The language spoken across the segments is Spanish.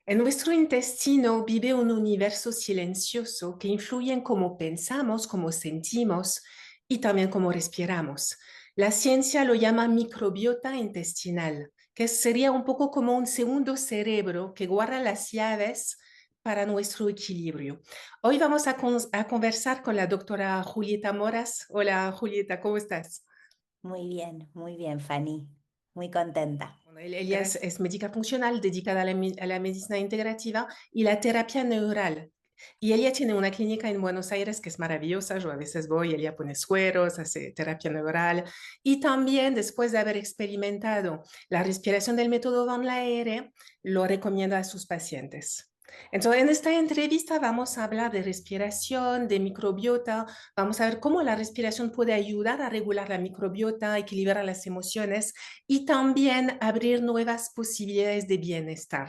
En nuestro intestino vive un universo silencioso que influye en cómo pensamos, cómo sentimos y también cómo respiramos. La ciencia lo llama microbiota intestinal, que sería un poco como un segundo cerebro que guarda las llaves para nuestro equilibrio. Hoy vamos a conversar con la doctora Julieta Moras. Hola Julieta, ¿cómo estás? Muy bien, Fanny. Muy contenta. Bueno, ella Gracias. es médica funcional dedicada a a la medicina integrativa y la terapia neural. Y ella tiene una clínica en Buenos Aires que es maravillosa. Yo a veces voy, ella pone sueros, hace terapia neural. Y también, después de haber experimentado la respiración del método Van Laere, lo recomienda a sus pacientes. Entonces, en esta entrevista vamos a hablar de respiración, de microbiota. Vamos a ver cómo la respiración puede ayudar a regular la microbiota, equilibrar las emociones y también abrir nuevas posibilidades de bienestar.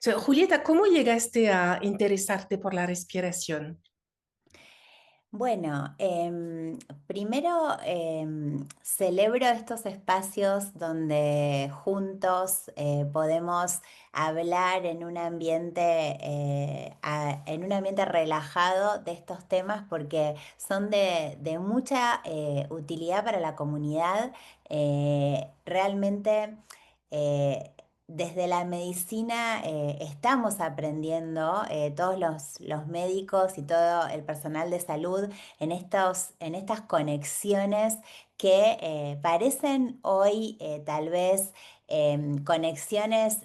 So, Julieta, ¿cómo llegaste a interesarte por la respiración? Bueno, primero celebro estos espacios donde juntos podemos hablar en un ambiente, en un ambiente relajado de estos temas porque son de mucha utilidad para la comunidad. Realmente eh, desde la medicina estamos aprendiendo, todos los médicos y todo el personal de salud, en estas conexiones que parecen hoy tal vez conexiones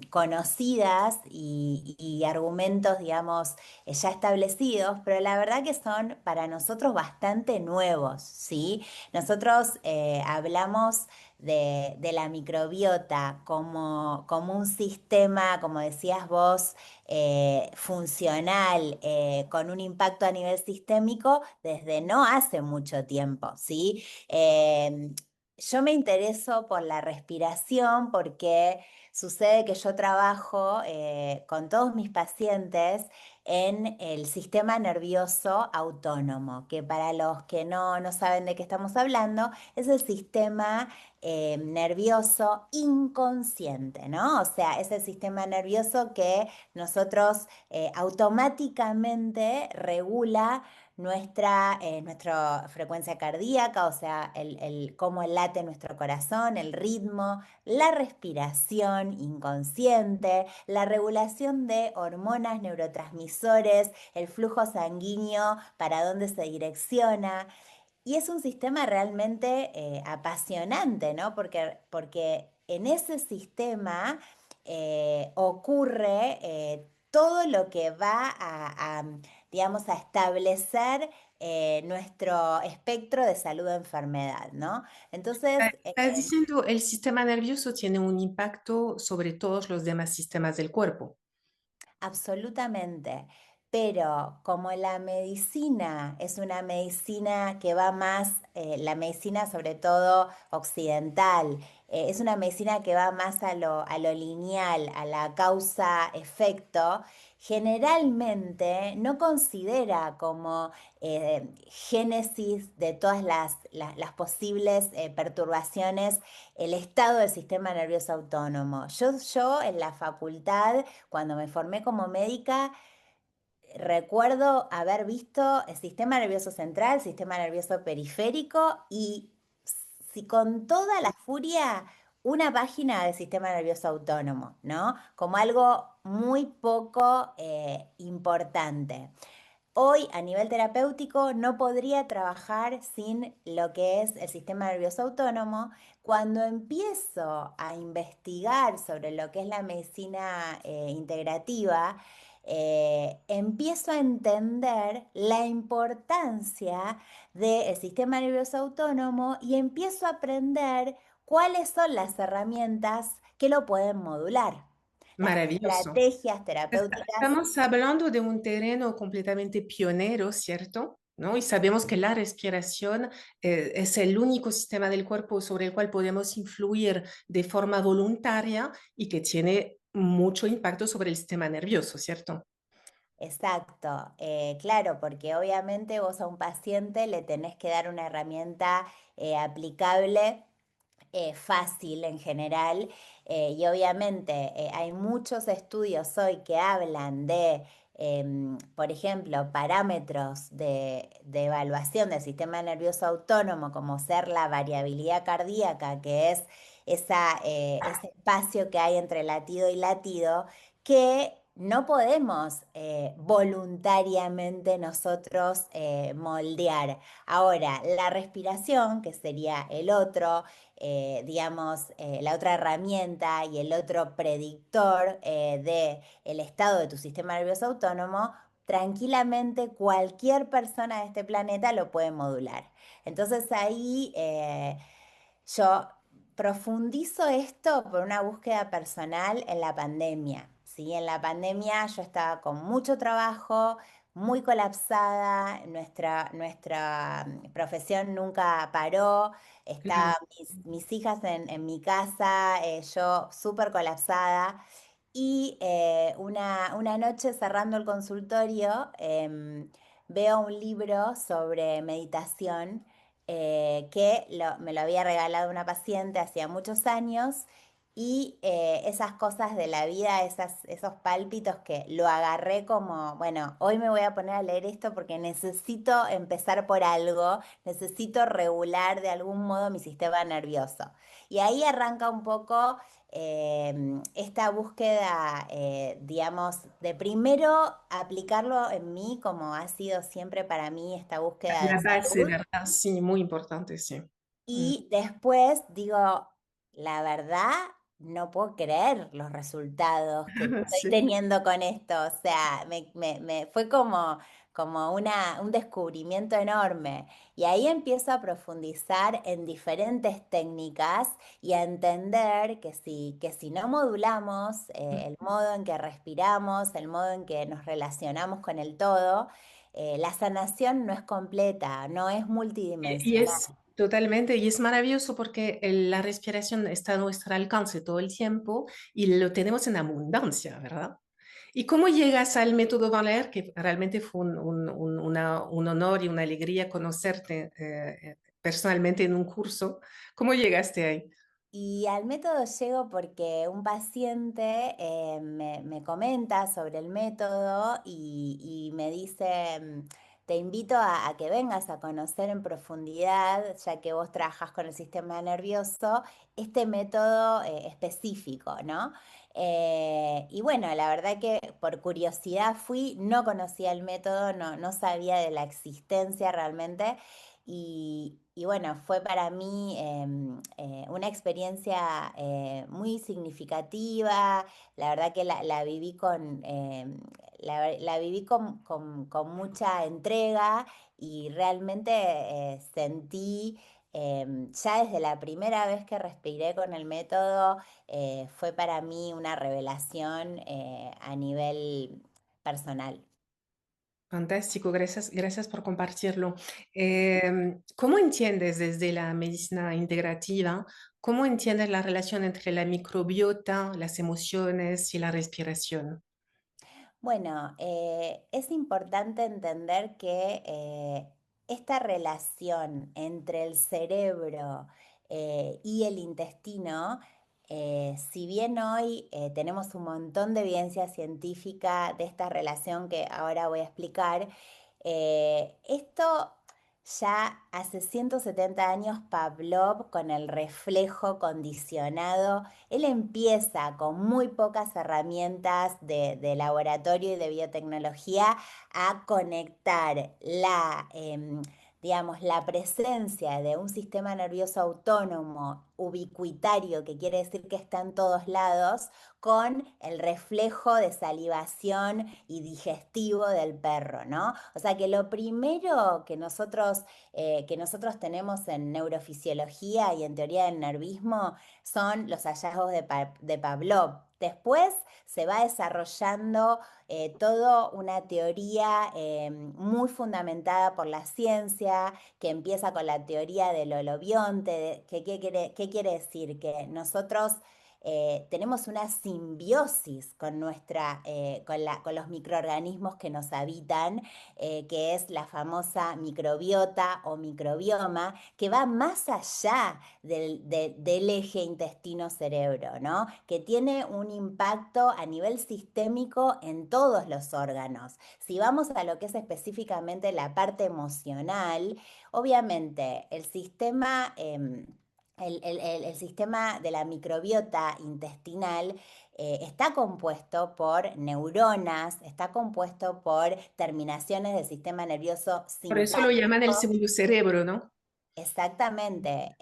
conocidas y argumentos, digamos, ya establecidos, pero la verdad que son para nosotros bastante nuevos, ¿sí? Nosotros hablamos de la microbiota como un sistema, como decías vos, funcional, con un impacto a nivel sistémico desde no hace mucho tiempo, ¿sí? Yo me intereso por la respiración porque sucede que yo trabajo con todos mis pacientes en el sistema nervioso autónomo, que para los que no saben de qué estamos hablando, es el sistema nervioso inconsciente, ¿no? O sea, es el sistema nervioso que nosotros automáticamente regula nuestra frecuencia cardíaca, o sea, cómo late nuestro corazón, el ritmo, la respiración inconsciente, la regulación de hormonas, neurotransmisores, el flujo sanguíneo, para dónde se direcciona. Y es un sistema realmente apasionante, ¿no? Porque en ese sistema ocurre todo lo que va digamos, a establecer nuestro espectro de salud-enfermedad, ¿no? Entonces, Estás diciendo el sistema nervioso tiene un impacto sobre todos los demás sistemas del cuerpo. absolutamente. Pero como la medicina es una medicina que va más, la medicina sobre todo occidental, es una medicina que va más a lo lineal, a la causa-efecto, generalmente no considera como génesis de todas las posibles perturbaciones el estado del sistema nervioso autónomo. Yo en la facultad, cuando me formé como médica, recuerdo haber visto el sistema nervioso central, sistema nervioso periférico y si con toda la furia una página del sistema nervioso autónomo, ¿no? Como algo muy poco importante. Hoy, a nivel terapéutico, no podría trabajar sin lo que es el sistema nervioso autónomo. Cuando empiezo a investigar sobre lo que es la medicina integrativa, empiezo a entender la importancia del sistema nervioso autónomo y empiezo a aprender cuáles son las herramientas que lo pueden modular. Las Maravilloso. estrategias terapéuticas. Estamos hablando de un terreno completamente pionero, ¿cierto? ¿No? Y sabemos que la respiración es el único sistema del cuerpo sobre el cual podemos influir de forma voluntaria y que tiene mucho impacto sobre el sistema nervioso, ¿cierto? Exacto, claro, porque obviamente vos a un paciente le tenés que dar una herramienta aplicable fácil en general. Y obviamente hay muchos estudios hoy que hablan de, por ejemplo, parámetros de evaluación del sistema nervioso autónomo, como ser la variabilidad cardíaca, que es ese espacio que hay entre latido y latido, que no podemos voluntariamente nosotros moldear. Ahora, la respiración, que sería el otro, digamos, la otra herramienta y el otro predictor del estado de tu sistema nervioso autónomo, tranquilamente cualquier persona de este planeta lo puede modular. Entonces ahí yo profundizo esto por una búsqueda personal en la pandemia. ¿Sí? En la pandemia yo estaba con mucho trabajo, muy colapsada, nuestra profesión nunca paró, Claro. estaban mis hijas en mi casa, yo súper colapsada. Y una noche cerrando el consultorio, veo un libro sobre meditación me lo había regalado una paciente hacía muchos años y esas cosas de la vida, esos pálpitos que lo agarré como, bueno, hoy me voy a poner a leer esto porque necesito empezar por algo, necesito regular de algún modo mi sistema nervioso. Y ahí arranca un poco esta búsqueda, digamos, de primero aplicarlo en mí, como ha sido siempre para mí esta búsqueda de La base, salud. ¿verdad? Sí, muy importante, sí. Mm. Y después digo, la verdad, no puedo creer los resultados que estoy Sí. teniendo con esto. O sea, fue como un descubrimiento enorme. Y ahí empiezo a profundizar en diferentes técnicas y a entender que si no modulamos el modo en que respiramos, el modo en que nos relacionamos con el todo, la sanación no es completa, no es Y multidimensional. es totalmente, y es maravilloso porque la respiración está a nuestro alcance todo el tiempo y lo tenemos en abundancia, ¿verdad? ¿Y cómo llegas al método Van que realmente fue un honor y una alegría conocerte personalmente en un curso? ¿Cómo llegaste ahí? Y al método llego porque un paciente me comenta sobre el método y me dice, te invito a que vengas a conocer en profundidad, ya que vos trabajas con el sistema nervioso, este método específico, ¿no? Y bueno, la verdad que por curiosidad fui, no conocía el método, no sabía de la existencia realmente. Y bueno, fue para mí una experiencia muy significativa. La verdad que la viví la viví con mucha entrega y realmente sentí, ya desde la primera vez que respiré con el método, fue para mí una revelación a nivel personal. Fantástico, gracias, gracias por compartirlo. ¿Cómo entiendes desde la medicina integrativa, cómo entiendes la relación entre la microbiota, las emociones y la respiración? Bueno, es importante entender que esta relación entre el cerebro y el intestino, si bien hoy tenemos un montón de evidencia científica de esta relación que ahora voy a explicar, esto ya hace 170 años Pavlov con el reflejo condicionado él empieza con muy pocas herramientas de laboratorio y de biotecnología a conectar digamos, la presencia de un sistema nervioso autónomo ubicuitario, que quiere decir que está en todos lados, con el reflejo de salivación y digestivo del perro, ¿no? O sea que lo primero que nosotros tenemos en neurofisiología y en teoría del nervismo son los hallazgos de Pavlov. Después se va desarrollando toda una teoría muy fundamentada por la ciencia, que empieza con la teoría del holobionte, qué quiere decir, que nosotros tenemos una simbiosis con, con los microorganismos que nos habitan, que es la famosa microbiota o microbioma, que va más allá del eje intestino-cerebro, ¿no? Que tiene un impacto a nivel sistémico en todos los órganos. Si vamos a lo que es específicamente la parte emocional, obviamente el sistema... el sistema de la microbiota intestinal está compuesto por neuronas, está compuesto por terminaciones del sistema nervioso Por eso lo simpático. llaman el segundo cerebro, ¿no? Exactamente,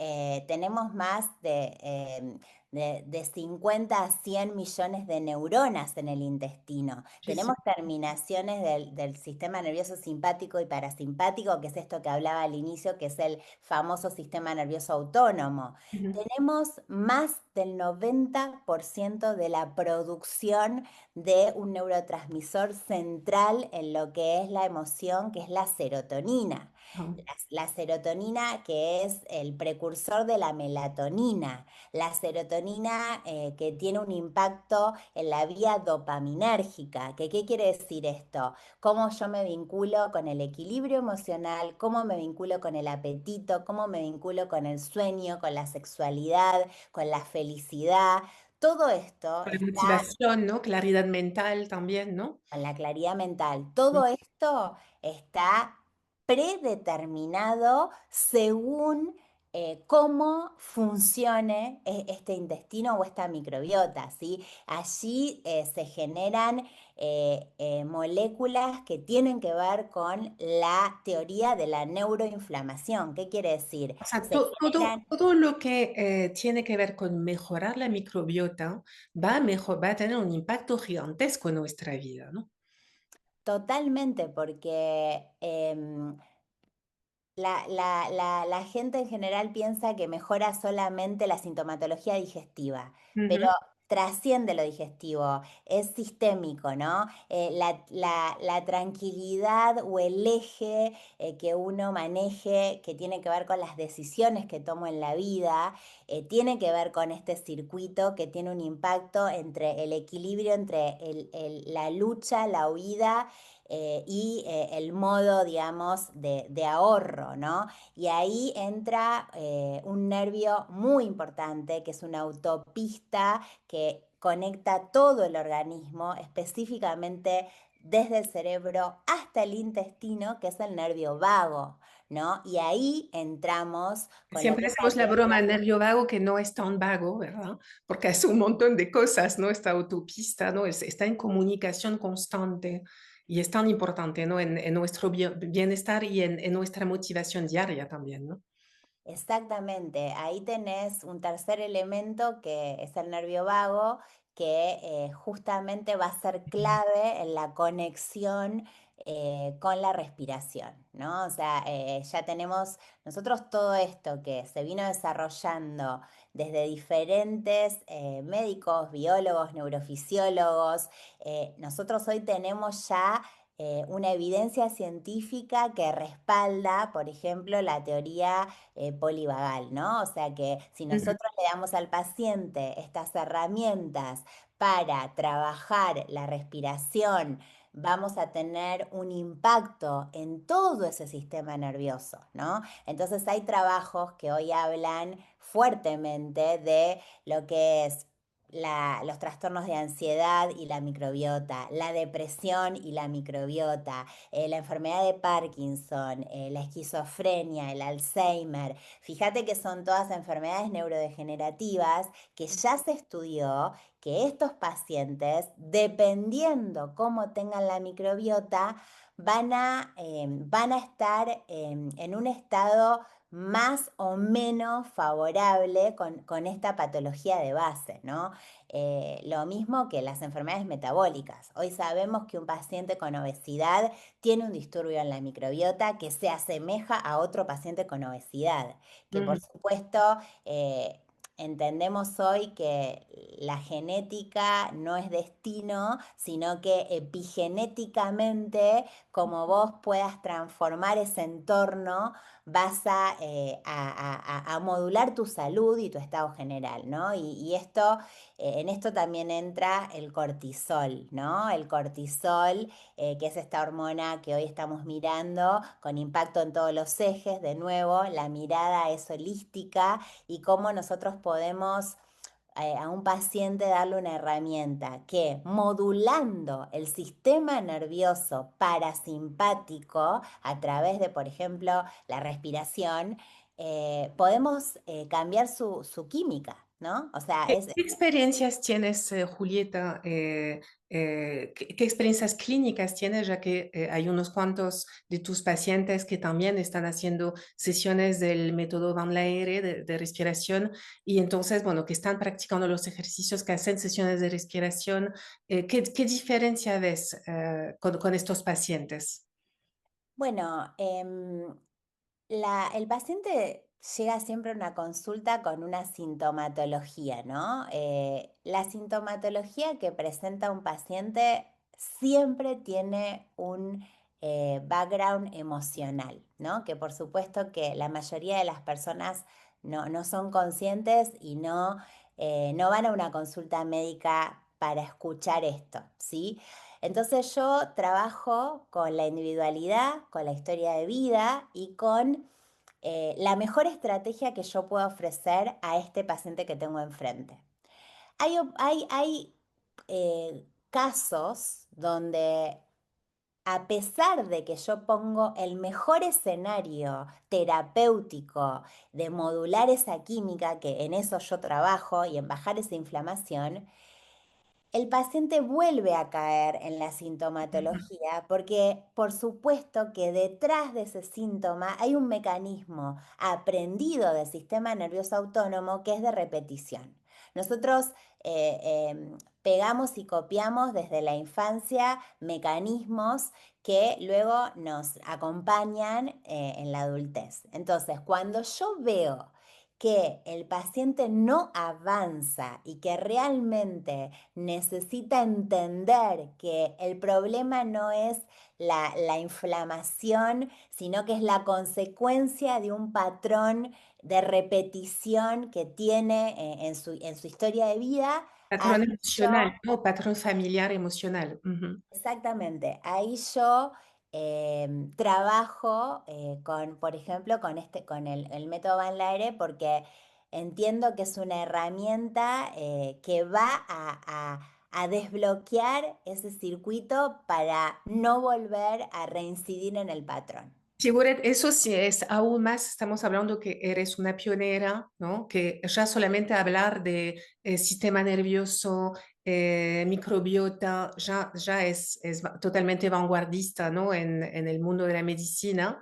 tenemos más de 50 a 100 millones de neuronas en el intestino. Muchísimo. Tenemos terminaciones del sistema nervioso simpático y parasimpático, que es esto que hablaba al inicio, que es el famoso sistema nervioso autónomo. Ujú. Tenemos más del 90% de la producción de un neurotransmisor central en lo que es la emoción, que es la serotonina. Ah, La serotonina, que es el precursor de la melatonina, la serotonina que tiene un impacto en la vía dopaminérgica. ¿Qué quiere decir esto? Cómo yo me vinculo con el equilibrio emocional, cómo me vinculo con el apetito, cómo me vinculo con el sueño, con la sexualidad, con la felicidad. Todo esto con la está motivación, ¿no? Claridad mental también, ¿no? con la claridad mental. Mm. Todo esto está predeterminado según cómo funcione este intestino o esta microbiota, ¿sí? Allí se generan moléculas que tienen que ver con la teoría de la neuroinflamación. ¿Qué quiere decir? O sea, Se generan todo lo que tiene que ver con mejorar la microbiota va a tener un impacto gigantesco en nuestra vida, ¿no? totalmente porque la gente en general piensa que mejora solamente la sintomatología digestiva, pero Ujú. trasciende lo digestivo, es sistémico, ¿no? La tranquilidad o el eje que uno maneje, que tiene que ver con las decisiones que tomo en la vida, tiene que ver con este circuito que tiene un impacto entre el equilibrio, entre la lucha, la huida y el modo, digamos, de ahorro, ¿no? Y ahí entra un nervio muy importante, que es una autopista que conecta todo el organismo, específicamente desde el cerebro hasta el intestino, que es el nervio vago, ¿no? Y ahí entramos con lo Siempre que es hacemos la la broma teoría. al nervio vago que no es tan vago, ¿verdad? Porque hace un montón de cosas, ¿no? Esta autopista, ¿no? Está en comunicación constante y es tan importante, ¿no? En nuestro bienestar y en nuestra motivación diaria también, ¿no? Exactamente, ahí tenés un tercer elemento que es el nervio vago, que justamente va a ser clave en la conexión con la respiración, ¿no? O sea, ya tenemos nosotros todo esto que se vino desarrollando desde diferentes médicos, biólogos, neurofisiólogos, nosotros hoy tenemos ya una evidencia científica que respalda, por ejemplo, la teoría polivagal, ¿no? O sea que si Ujú. nosotros le damos al paciente estas herramientas para trabajar la respiración, vamos a tener un impacto en todo ese sistema nervioso, ¿no? Entonces hay trabajos que hoy hablan fuertemente de lo que es los trastornos de ansiedad y la microbiota, la depresión y la microbiota, la enfermedad de Parkinson, la esquizofrenia, el Alzheimer. Fíjate que son todas enfermedades neurodegenerativas que ya se estudió que estos pacientes, dependiendo cómo tengan la microbiota, van a estar en un estado más o menos favorable con esta patología de base, ¿no? Lo mismo que las enfermedades metabólicas. Hoy sabemos que un paciente con obesidad tiene un disturbio en la microbiota que se asemeja a otro paciente con obesidad, que por Ujú. supuesto entendemos hoy que la genética no es destino, sino que epigenéticamente, como vos puedas transformar ese entorno, vas a modular tu salud y tu estado general, ¿no? Y esto, en esto también entra el cortisol, ¿no? El cortisol, que es esta hormona que hoy estamos mirando con impacto en todos los ejes. De nuevo, la mirada es holística y cómo nosotros podemos a un paciente darle una herramienta que modulando el sistema nervioso parasimpático a través de, por ejemplo, la respiración, podemos cambiar su química, ¿no? O sea, es ¿Qué experiencias tienes, Julieta? ¿Qué experiencias clínicas tienes, ya que hay unos cuantos de tus pacientes que también están haciendo sesiones del método Van Laere de respiración y entonces, bueno, que están practicando los ejercicios, que hacen sesiones de respiración? ¿Qué diferencia ves con estos pacientes? bueno, el paciente llega siempre a una consulta con una sintomatología, ¿no? La sintomatología que presenta un paciente siempre tiene un background emocional, ¿no? Que por supuesto que la mayoría de las personas no son conscientes y no van a una consulta médica para escuchar esto, ¿sí? Entonces yo trabajo con la individualidad, con la historia de vida y con la mejor estrategia que yo puedo ofrecer a este paciente que tengo enfrente. Hay casos donde a pesar de que yo pongo el mejor escenario terapéutico de modular esa química, que en eso yo trabajo y en bajar esa inflamación, el paciente vuelve a caer en la sintomatología porque por supuesto que detrás de ese síntoma hay un mecanismo aprendido del sistema nervioso autónomo que es de repetición. Nosotros pegamos y copiamos desde la infancia mecanismos que luego nos acompañan en la adultez. Entonces, cuando yo veo que el paciente no avanza y que realmente necesita entender que el problema no es la inflamación, sino que es la consecuencia de un patrón de repetición que tiene en su historia de vida. Patrón Ahí emocional, yo ¿no? Patrón familiar emocional. Ujú. Exactamente, ahí yo trabajo con, por ejemplo, con el método Van Laere porque entiendo que es una herramienta que va a desbloquear ese circuito para no volver a reincidir en el patrón. Figuret, eso sí es aún más, estamos hablando que eres una pionera, ¿no? Que ya solamente hablar de sistema nervioso, microbiota, ya es totalmente vanguardista, ¿no? En el mundo de la medicina.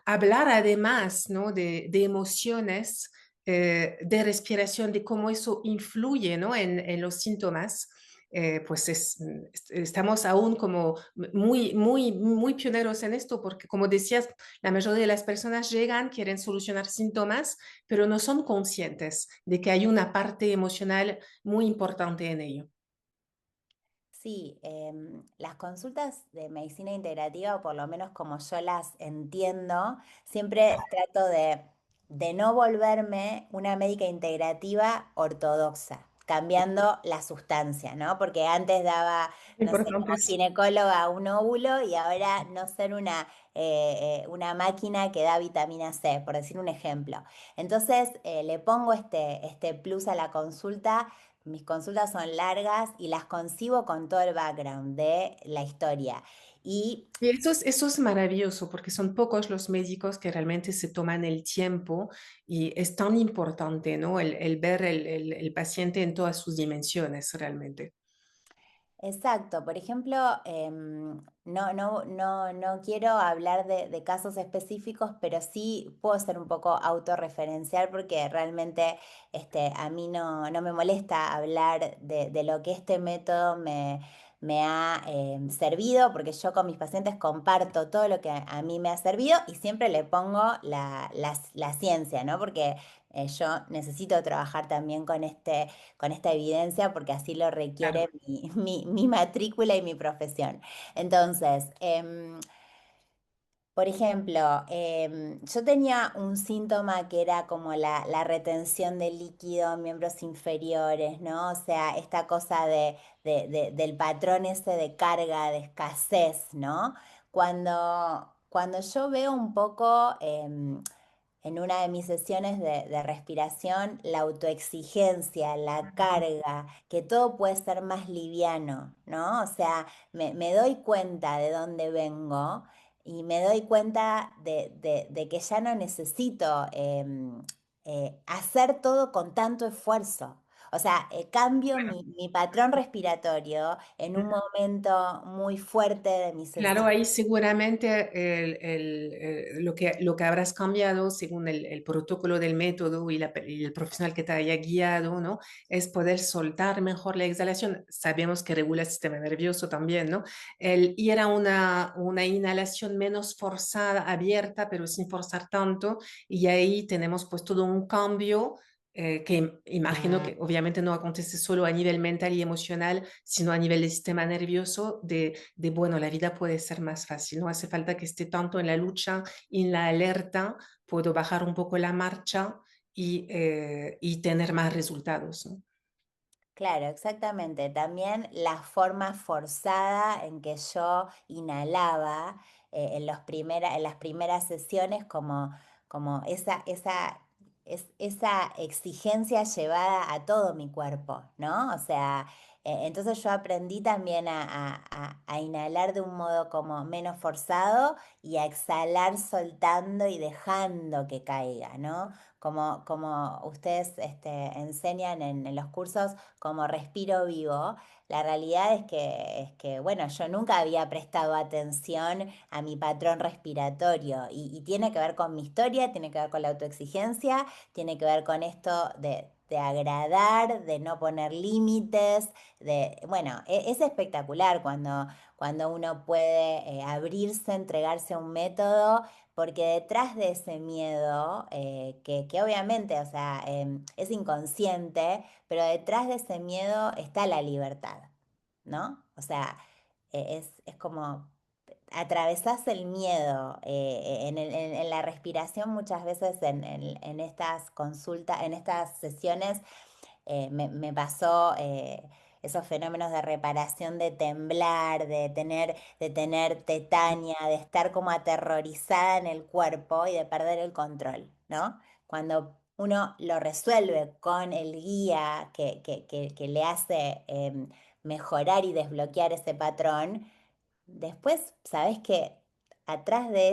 Hablar además, ¿no? De emociones, de respiración, de cómo eso influye, ¿no? En los síntomas. Pues estamos aún como muy pioneros en esto, porque como decías, la mayoría de las personas llegan, quieren solucionar síntomas, pero no son conscientes de que hay una parte emocional muy importante en ello. Sí, las consultas de medicina integrativa, o por lo menos como yo las entiendo, siempre trato de no volverme una médica integrativa ortodoxa, cambiando la sustancia, ¿no? Porque antes daba, no sé, como Importantes. ginecóloga un óvulo y ahora no ser una máquina que da vitamina C, por decir un ejemplo. Entonces, le pongo este plus a la consulta. Mis consultas son largas y las concibo con todo el background de la historia. Y Y eso es maravilloso porque son pocos los médicos que realmente se toman el tiempo y es tan importante, ¿no? El ver el paciente en todas sus dimensiones realmente. exacto, por ejemplo, no quiero hablar de casos específicos, pero sí puedo ser un poco autorreferencial porque realmente a mí no me molesta hablar de lo que este método me ha servido, porque yo con mis pacientes comparto todo lo que a mí me ha servido y siempre le pongo la ciencia, ¿no? Porque yo necesito trabajar también con esta evidencia porque así lo Claro. requiere mi matrícula y mi profesión. Entonces, Por ejemplo, yo tenía un síntoma que era como la retención de líquido en miembros inferiores, ¿no? O sea, esta cosa del patrón ese de carga, de escasez, ¿no? Cuando yo veo un poco en una de mis sesiones de respiración la autoexigencia, la carga, que todo puede ser más liviano, ¿no? O sea, me doy cuenta de dónde vengo y me doy cuenta de que ya no necesito hacer todo con tanto esfuerzo. O sea, cambio mi patrón respiratorio en un momento muy fuerte de mi Claro, sesión. ahí seguramente lo que habrás cambiado según el protocolo del método y el profesional que te haya guiado, ¿no? Es poder soltar mejor la exhalación. Sabemos que regula el sistema nervioso también, ¿no? Y era una inhalación menos forzada, abierta, pero sin forzar tanto. Y ahí tenemos pues todo un cambio que imagino que obviamente no acontece solo a nivel mental y emocional, sino a nivel del sistema nervioso, bueno, la vida puede ser más fácil, no hace falta que esté tanto en la lucha, en la alerta, puedo bajar un poco la marcha y tener más resultados, ¿no? Claro, exactamente. También la forma forzada en que yo inhalaba en las primeras sesiones, como esa exigencia llevada a todo mi cuerpo, ¿no? O sea, entonces yo aprendí también a inhalar de un modo como menos forzado y a exhalar soltando y dejando que caiga, ¿no? Como ustedes enseñan en los cursos como respiro vivo, la realidad es que, bueno, yo nunca había prestado atención a mi patrón respiratorio y tiene que ver con mi historia, tiene que ver con la autoexigencia, tiene que ver con esto de agradar, de no poner límites, bueno, es espectacular cuando uno puede abrirse, entregarse a un método porque detrás de ese miedo, que obviamente, o sea, es inconsciente, pero detrás de ese miedo está la libertad, ¿no? O sea, es como atravesás el miedo en la respiración muchas veces en estas consultas, en estas sesiones me pasó esos fenómenos de reparación, de temblar, de tener tetania, de estar como aterrorizada en el cuerpo y de perder el control, ¿no? Cuando uno lo resuelve con el guía que le hace mejorar y desbloquear ese patrón, después sabes que atrás de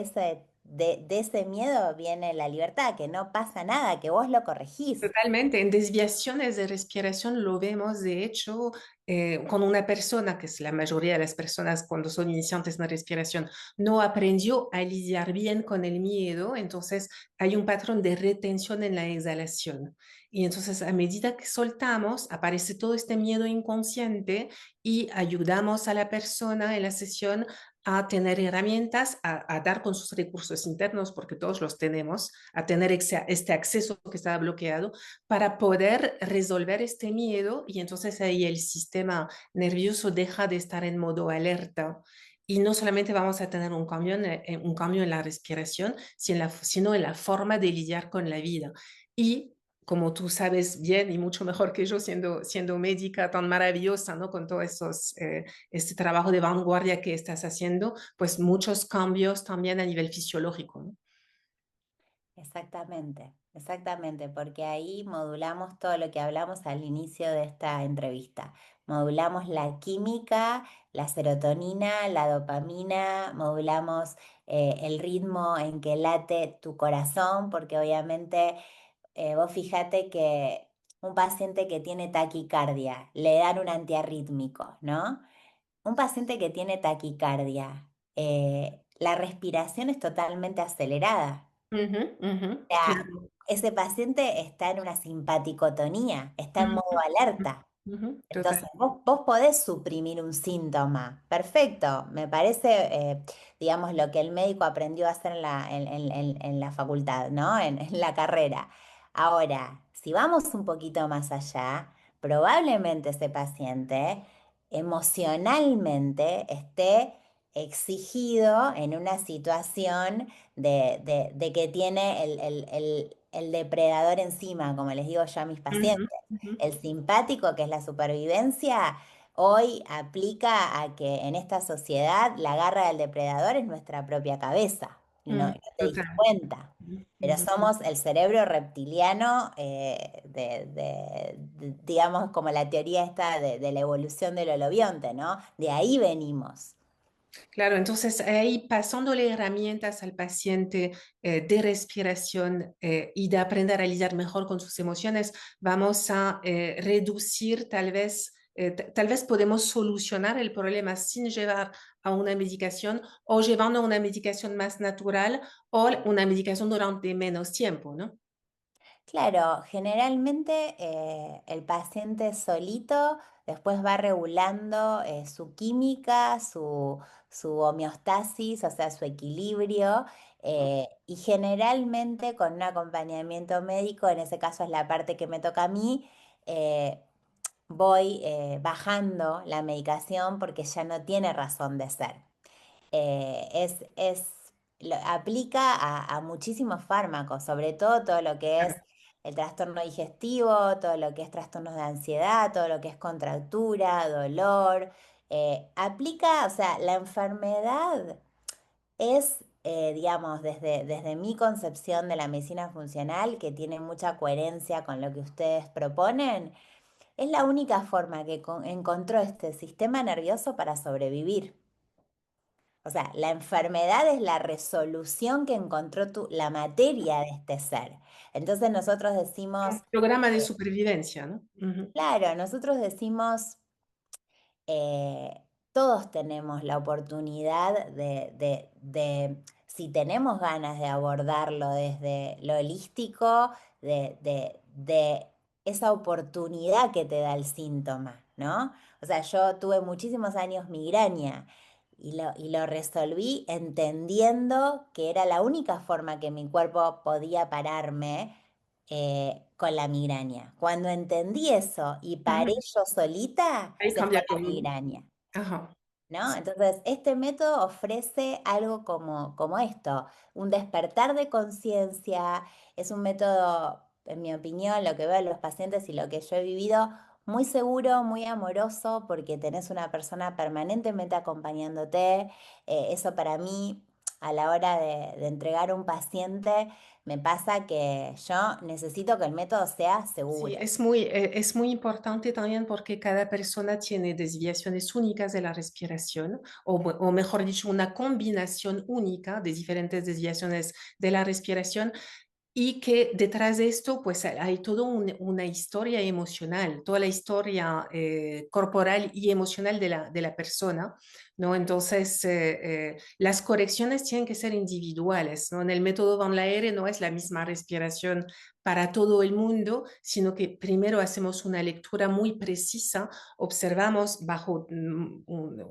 ese miedo viene la libertad, que no pasa nada, que vos lo corregís. Totalmente, en desviaciones de respiración lo vemos, de hecho, con una persona, que es la mayoría de las personas cuando son iniciantes en respiración, no aprendió a lidiar bien con el miedo, entonces hay un patrón de retención en la exhalación. Y entonces a medida que soltamos, aparece todo este miedo inconsciente y ayudamos a la persona en la sesión a tener herramientas, a dar con sus recursos internos, porque todos los tenemos, a tener este acceso que estaba bloqueado para poder resolver este miedo y entonces ahí el sistema nervioso deja de estar en modo alerta. Y no solamente vamos a tener un cambio en la respiración, sino en la forma de lidiar con la vida. Y como tú sabes bien y mucho mejor que yo, siendo médica tan maravillosa, ¿no? Con todo este trabajo de vanguardia que estás haciendo, pues muchos cambios también a nivel fisiológico, ¿no? Exactamente, exactamente, porque ahí modulamos todo lo que hablamos al inicio de esta entrevista. Modulamos la química, la serotonina, la dopamina, modulamos el ritmo en que late tu corazón, porque obviamente vos fíjate que un paciente que tiene taquicardia, le dan un antiarrítmico, ¿no? Un paciente que tiene taquicardia, la respiración es totalmente acelerada. Ujú, ujú, Sea, claro. ese paciente está en una simpaticotonía, está en Ujú, modo alerta. ujú, total. Entonces, vos podés suprimir un síntoma. Perfecto. Me parece, digamos, lo que el médico aprendió a hacer en la facultad, ¿no? En la carrera. Ahora, si vamos un poquito más allá, probablemente ese paciente emocionalmente esté exigido en una situación de que tiene el depredador encima, como les digo yo a mis Ujú, pacientes. ujú. El simpático, que es la supervivencia, hoy aplica a que en esta sociedad la garra del depredador es nuestra propia cabeza y no, Mm, no te diste total. cuenta. Ujú, Pero ujú. somos el cerebro reptiliano, digamos, como la teoría esta de la evolución del holobionte, ¿no? De ahí venimos. Claro, entonces ahí pasándole herramientas al paciente de respiración y de aprender a lidiar mejor con sus emociones, vamos a reducir tal vez podemos solucionar el problema sin llevar a una medicación o llevando a una medicación más natural o una medicación durante menos tiempo, ¿no? Claro, generalmente el paciente solito después va regulando su química, su homeostasis, o sea, su equilibrio, y generalmente con un acompañamiento médico, en ese caso es la parte que me toca a mí, eh, voy bajando la medicación porque ya no tiene razón de ser. Aplica a muchísimos fármacos, sobre todo lo que es Claro. el trastorno digestivo, todo lo que es trastornos de ansiedad, todo lo que es contractura, dolor. Aplica, o sea, la enfermedad es, digamos, desde mi concepción de la medicina funcional, que tiene mucha coherencia con lo que ustedes proponen, es la única forma que encontró este sistema nervioso para sobrevivir. O sea, la enfermedad es la resolución que encontró la materia de este ser. Entonces nosotros decimos, Un programa de supervivencia, ¿no? Ujú. claro, nosotros decimos, eh, todos tenemos la oportunidad si tenemos ganas de abordarlo desde lo holístico, de esa oportunidad que te da el síntoma, ¿no? O sea, yo tuve muchísimos años migraña y lo resolví entendiendo que era la única forma que mi cuerpo podía pararme con la migraña. Cuando entendí eso y paré Ujú. yo solita, Ahí se fue cambia la todo. migraña. Ajá. ¿No? Entonces, este método ofrece algo como esto, un despertar de conciencia, es un método, en mi opinión, lo que veo en los pacientes y lo que yo he vivido, muy seguro, muy amoroso, porque tenés una persona permanentemente acompañándote. Eso para mí, a la hora de entregar un paciente, me pasa que yo necesito que el método sea Sí, seguro. es muy importante también porque cada persona tiene desviaciones únicas de la respiración, o mejor dicho, una combinación única de diferentes desviaciones de la respiración y que detrás de esto, pues hay toda una historia emocional, toda la historia corporal y emocional de la persona, ¿no? Entonces, las correcciones tienen que ser individuales, ¿no? En el método Van Laere no es la misma respiración para todo el mundo, sino que primero hacemos una lectura muy precisa, observamos bajo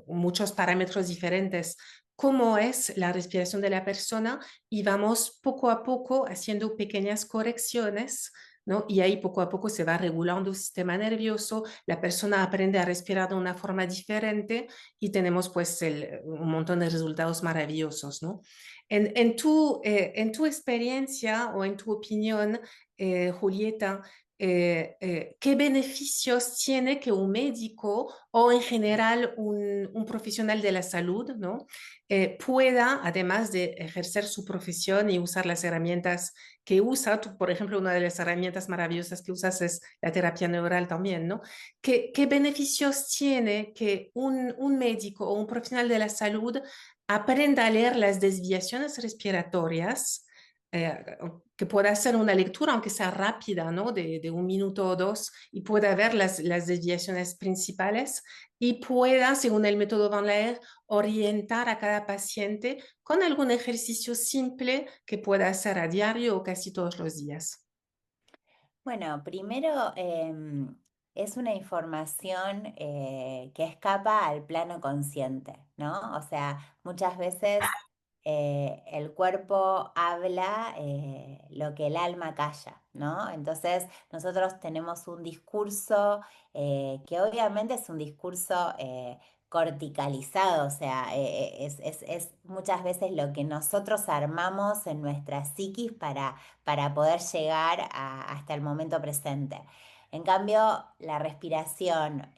muchos parámetros diferentes cómo es la respiración de la persona y vamos poco a poco haciendo pequeñas correcciones, ¿no? Y ahí poco a poco se va regulando el sistema nervioso, la persona aprende a respirar de una forma diferente y tenemos pues un montón de resultados maravillosos, ¿no? En tu experiencia o en tu opinión, Julieta, ¿qué beneficios tiene que un médico o en general un profesional de la salud, ¿no? Pueda, además de ejercer su profesión y usar las herramientas que usa, tú, por ejemplo, una de las herramientas maravillosas que usas es la terapia neural también, ¿no? ¿Qué beneficios tiene que un médico o un profesional de la salud aprenda a leer las desviaciones respiratorias? Que pueda hacer una lectura, aunque sea rápida, ¿no? De un minuto o dos, y pueda ver las desviaciones principales y pueda, según el método Van Laer, orientar a cada paciente con algún ejercicio simple que pueda hacer a diario o casi todos los días. Bueno, primero es una información que escapa al plano consciente, ¿no? O sea, muchas veces el cuerpo habla lo que el alma calla, ¿no? Entonces nosotros tenemos un discurso que obviamente es un discurso corticalizado, o sea, es muchas veces lo que nosotros armamos en nuestra psiquis para poder llegar hasta el momento presente. En cambio, la respiración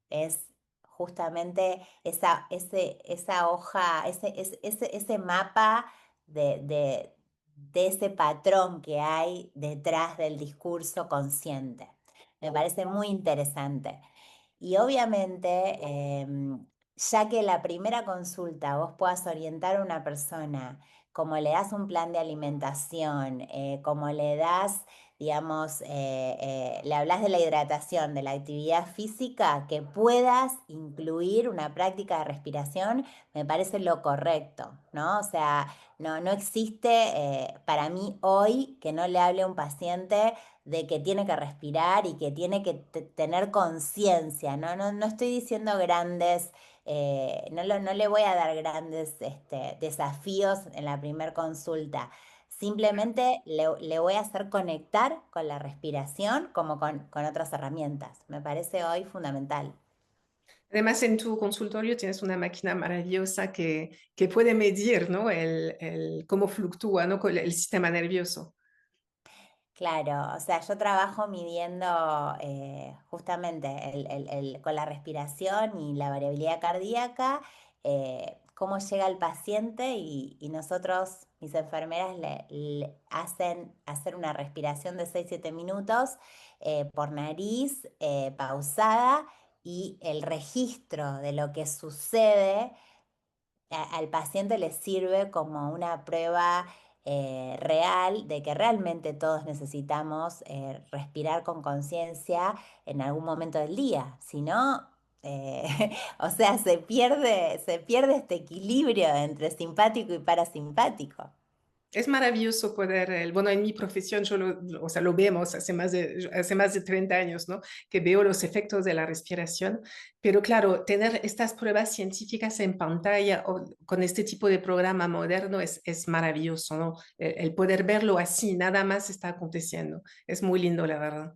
es justamente esa hoja, ese mapa de ese patrón que hay detrás del discurso consciente. Me parece muy interesante. Y obviamente, ya que la primera consulta vos puedas orientar a una persona, como le das un plan de alimentación, como le das, digamos, le hablas de la hidratación, de la actividad física, que puedas incluir una práctica de respiración, me parece lo correcto, ¿no? O sea, no existe para mí hoy que no le hable a un paciente de que tiene que respirar y que tiene que tener conciencia, ¿no? No estoy diciendo grandes, no le voy a dar grandes desafíos en la primer consulta. Simplemente le voy a hacer conectar con la respiración como con otras herramientas. Me parece hoy fundamental. Además, en tu consultorio tienes una máquina maravillosa que puede medir, ¿no? Cómo fluctúa, ¿no? Con el sistema nervioso. Claro, o sea, yo trabajo midiendo justamente con la respiración y la variabilidad cardíaca, cómo llega el paciente y nosotros, mis enfermeras, le hacen hacer una respiración de 6-7 minutos por nariz, pausada, y el registro de lo que sucede al paciente le sirve como una prueba real de que realmente todos necesitamos respirar con conciencia en algún momento del día. Si no, eh, o sea, se pierde este equilibrio entre simpático y parasimpático. Es maravilloso poder, bueno, en mi profesión o sea, lo vemos hace más de 30 años, ¿no? Que veo los efectos de la respiración, pero claro, tener estas pruebas científicas en pantalla o con este tipo de programa moderno es maravilloso, ¿no? El poder verlo así, nada más está aconteciendo. Es muy lindo, la verdad.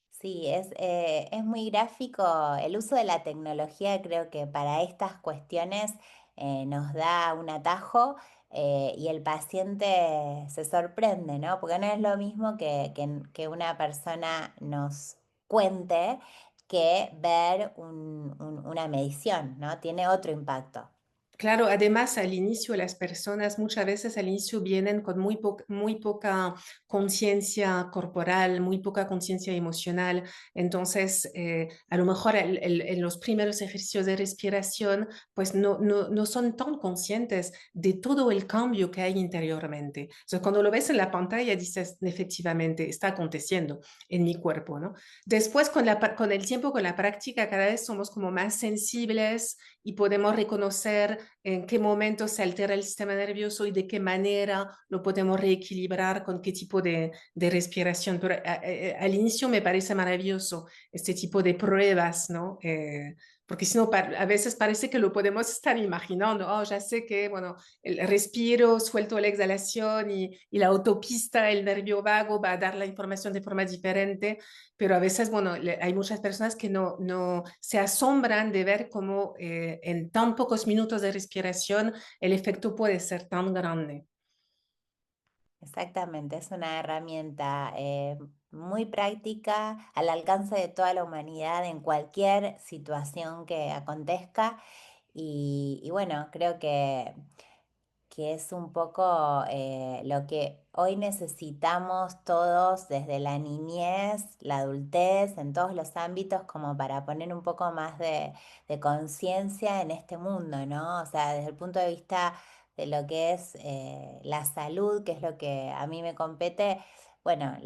Sí, es muy gráfico. El uso de la tecnología creo que para estas cuestiones nos da un atajo y el paciente se sorprende, ¿no? Porque no es lo mismo que una persona nos cuente que ver una medición, ¿no? Tiene otro impacto. Claro, además al inicio las personas muchas veces al inicio vienen con muy poca conciencia corporal, muy poca conciencia emocional. Entonces, a lo mejor en los primeros ejercicios de respiración, pues no son tan conscientes de todo el cambio que hay interiormente. Entonces, cuando lo ves en la pantalla, dices, efectivamente, está aconteciendo en mi cuerpo, ¿no? Después, con el tiempo, con la práctica, cada vez somos como más sensibles y podemos reconocer en qué momento se altera el sistema nervioso y de qué manera lo podemos reequilibrar con qué tipo de respiración. Pero al inicio me parece maravilloso este tipo de pruebas, ¿no? Porque si no, a veces parece que lo podemos estar imaginando. Oh, ya sé que, bueno, el respiro, suelto la exhalación y la autopista, el nervio vago va a dar la información de forma diferente, pero a veces, bueno, hay muchas personas que no se asombran de ver cómo en tan pocos minutos de respiración el efecto puede ser tan grande. Exactamente, es una herramienta muy práctica, al alcance de toda la humanidad en cualquier situación que acontezca. Y bueno, creo que es un poco lo que hoy necesitamos todos desde la niñez, la adultez, en todos los ámbitos, como para poner un poco más de conciencia en este mundo, ¿no? O sea, desde el punto de vista de lo que es la salud, que es lo que a mí me compete. Bueno,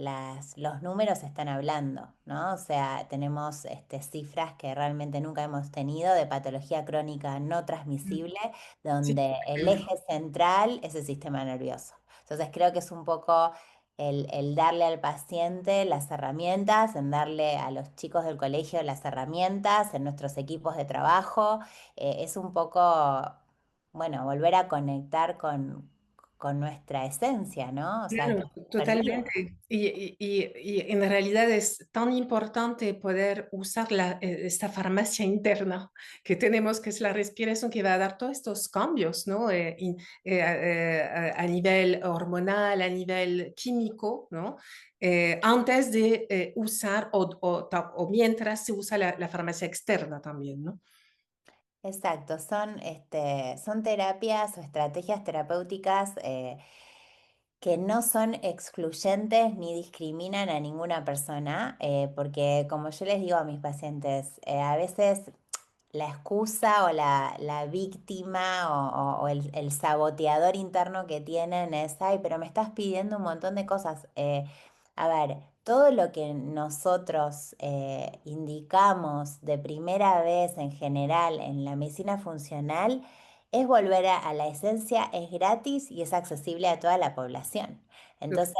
los números están hablando, ¿no? O sea, tenemos cifras que realmente nunca hemos tenido de patología crónica no transmisible, Sí, donde el eje central es el sistema nervioso. Entonces creo que es un poco el darle al paciente las herramientas, en darle a los chicos del colegio las herramientas, en nuestros equipos de trabajo, es un poco, bueno, volver a conectar con nuestra esencia, ¿no? O sea, Claro, estamos perdidos. totalmente. Y en realidad es tan importante poder usar esta farmacia interna que tenemos, que es la respiración, que va a dar todos estos cambios, ¿no? A nivel hormonal, a nivel químico, ¿no? Antes de usar o mientras se usa la farmacia externa también, ¿no? Exacto, son terapias o estrategias terapéuticas que no son excluyentes ni discriminan a ninguna persona, porque como yo les digo a mis pacientes, a veces la excusa o la víctima o el saboteador interno que tienen es, ay, pero me estás pidiendo un montón de cosas. A ver, todo lo que nosotros indicamos de primera vez en general en la medicina funcional es volver a la esencia, es gratis y es accesible a toda la población. Entonces,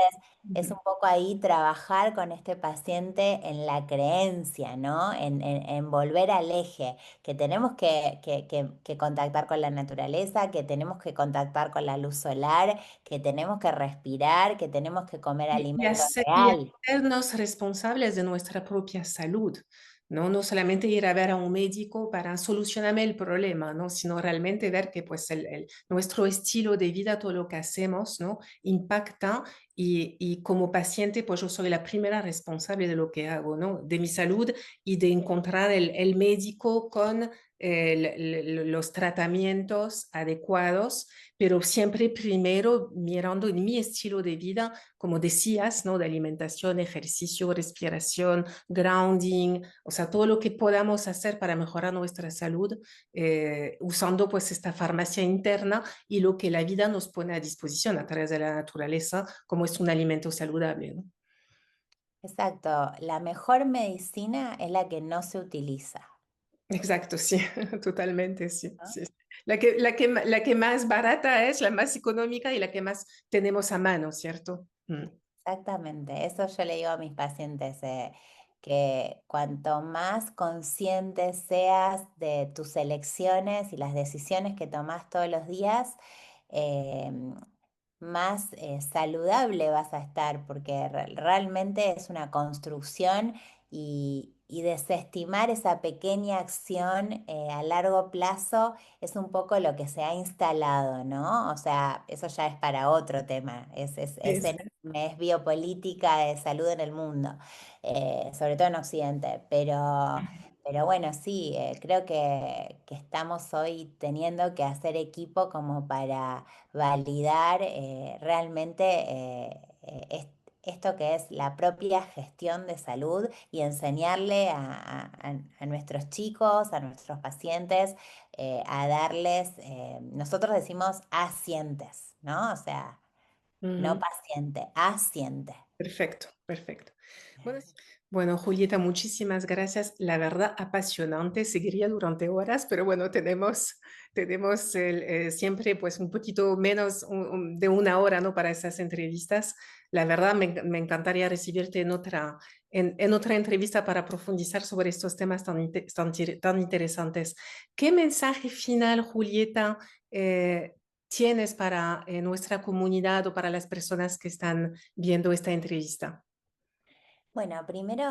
es un poco ahí trabajar con este paciente en la creencia, ¿no? En volver al eje, que tenemos que contactar con la naturaleza, que tenemos que contactar con la luz solar, que tenemos que respirar, que tenemos que comer alimento Y real. hacernos responsables de nuestra propia salud, ¿no? No solamente ir a ver a un médico para solucionarme el problema, ¿no? Sino realmente ver que pues nuestro estilo de vida, todo lo que hacemos, ¿no? Impacta y como paciente pues yo soy la primera responsable de lo que hago, ¿no? De mi salud y de encontrar el médico con los tratamientos adecuados, pero siempre primero mirando en mi estilo de vida como decías, ¿no? De alimentación, ejercicio, respiración, grounding, o sea, todo lo que podamos hacer para mejorar nuestra salud, usando pues esta farmacia interna y lo que la vida nos pone a disposición a través de la naturaleza, como es un alimento saludable, ¿no? Exacto, la mejor medicina es la que no se utiliza, Exacto, sí, totalmente, sí, ¿no? sí. La que más barata es, la más económica y la que más tenemos a mano, ¿cierto? Mm. Exactamente, eso yo le digo a mis pacientes, que cuanto más consciente seas de tus elecciones y las decisiones que tomas todos los días, eh, más saludable vas a estar, porque realmente es una construcción y desestimar esa pequeña acción a largo plazo es un poco lo que se ha instalado, ¿no? O sea, eso ya es para otro tema, es Es, enorme, es biopolítica de salud en el mundo, sobre todo en Occidente, pero bueno, sí, creo que estamos hoy teniendo que hacer equipo como para validar realmente esto que es la propia gestión de salud y enseñarle a nuestros chicos, a nuestros pacientes, a darles, nosotros decimos asientes, ¿no? O sea, no ujú. paciente, asiente. Perfecto, perfecto. Bueno, sí. Bueno, Julieta, muchísimas gracias. La verdad, apasionante. Seguiría durante horas, pero bueno, tenemos siempre pues un poquito menos de una hora, ¿no? Para esas entrevistas. La verdad, me encantaría recibirte en otra entrevista para profundizar sobre estos temas tan interesantes. ¿Qué mensaje final, Julieta, tienes para nuestra comunidad o para las personas que están viendo esta entrevista? Bueno, primero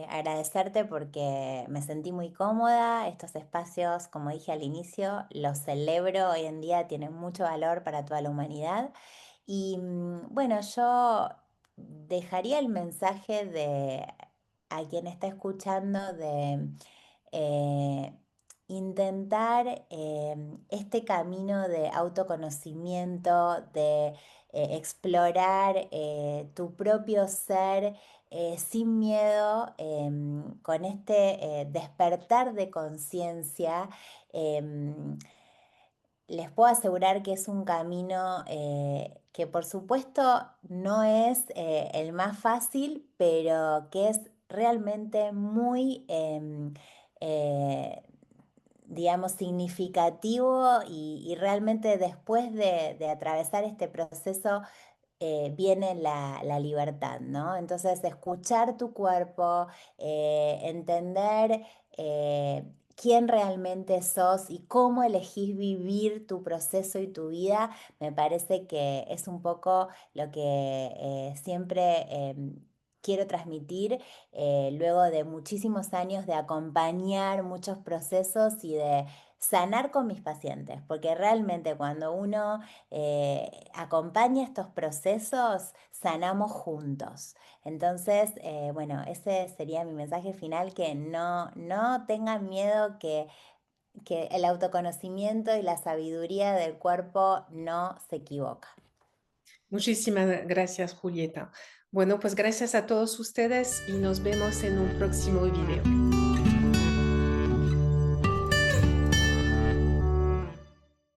agradecerte porque me sentí muy cómoda. Estos espacios, como dije al inicio, los celebro. Hoy en día tienen mucho valor para toda la humanidad. Y bueno, yo dejaría el mensaje de a quien está escuchando de eh, intentar este camino de autoconocimiento, de explorar tu propio ser sin miedo, con este despertar de conciencia. em, Les puedo asegurar que es un camino que por supuesto no es el más fácil, pero que es realmente muy, eh, digamos, significativo y realmente después de atravesar este proceso viene la libertad, ¿no? Entonces, escuchar tu cuerpo, entender quién realmente sos y cómo elegís vivir tu proceso y tu vida, me parece que es un poco lo que siempre quiero transmitir luego de muchísimos años de acompañar muchos procesos y de sanar con mis pacientes, porque realmente cuando uno acompaña estos procesos, sanamos juntos. Entonces, bueno, ese sería mi mensaje final, que no tengan miedo, que el autoconocimiento y la sabiduría del cuerpo no se equivoca. Muchísimas gracias, Julieta. Bueno, pues gracias a todos ustedes y nos vemos en un próximo video.